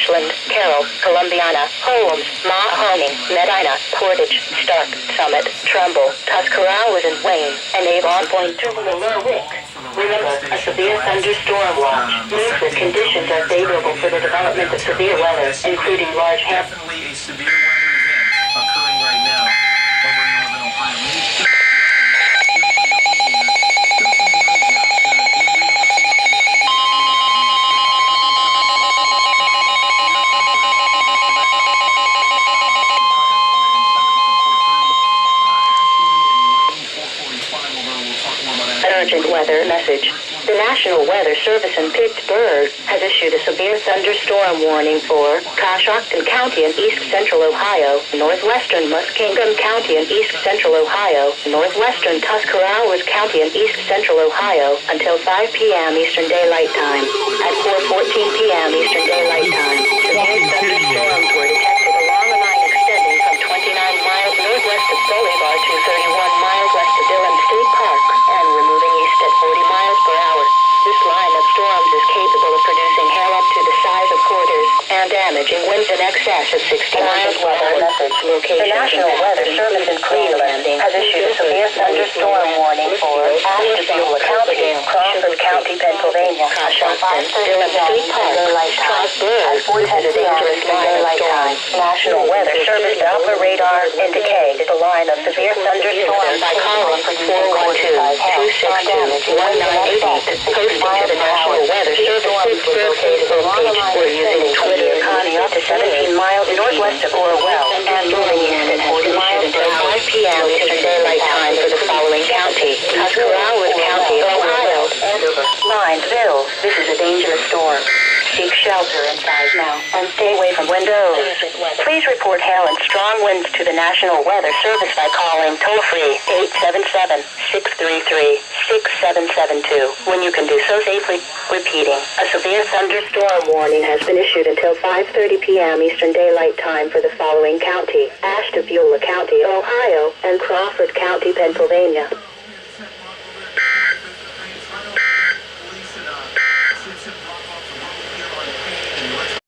Ashland, Carroll, Columbiana, Holmes, Mahoning, Medina, Portage, Stark, Summit, Trumbull, Tuscarawas, and Wayne, and Avon Point to the low wick. Remember, a severe thunderstorm watch means that conditions are favorable for the development of severe weather, including large hail. Definitely a severe weather event occurring right now over in northern Ohio. Urgent weather message. The National Weather Service in Pittsburgh has issued a severe thunderstorm warning for Coshocton County in east central Ohio, northwestern Muskingum County in east central Ohio, northwestern Tuscarawas County in east central Ohio until 5 p.m. Eastern Daylight Time. At 4:14 p.m. Eastern Daylight Time, severe thunderstorms were detected along a line extending from 29 miles northwest of Bolivar to 31 miles west of Dillon State Park and removing east at 40 miles per hour. This line of storms is capable of producing hail up to the size of quarters and damaging winds in excess of 60 miles per hour. The National Weather Service in Cleveland has issued a severe thunderstorm warning for Ashtabula County, Crawford County, Pennsylvania, Coshocton, Dillon State Park, Strasburg, has a dangerous line of storms. National Weather Service Doppler radar indicates the line of severe thunderstorms by calling 412-262-1988. Posting to the National Weather Service Pittsburgh Facebook page or using Twitter up to 17 miles northwest of Orwell and moving east at 40 miles until 5 p.m. Eastern Daylight Time for the following county: Tuscarawas County, Ohio. Linesville. This is a dangerous storm. Seek shelter inside now and stay away from windows. Please report hail and strong winds to the National Weather Service by calling toll-free 877-633-6772 when you can do so safely. Repeating, a severe thunderstorm warning has been issued until 5:30 p.m. Eastern Daylight Time for the following county: Ashtabula County, Ohio, and Crawford County, Pennsylvania.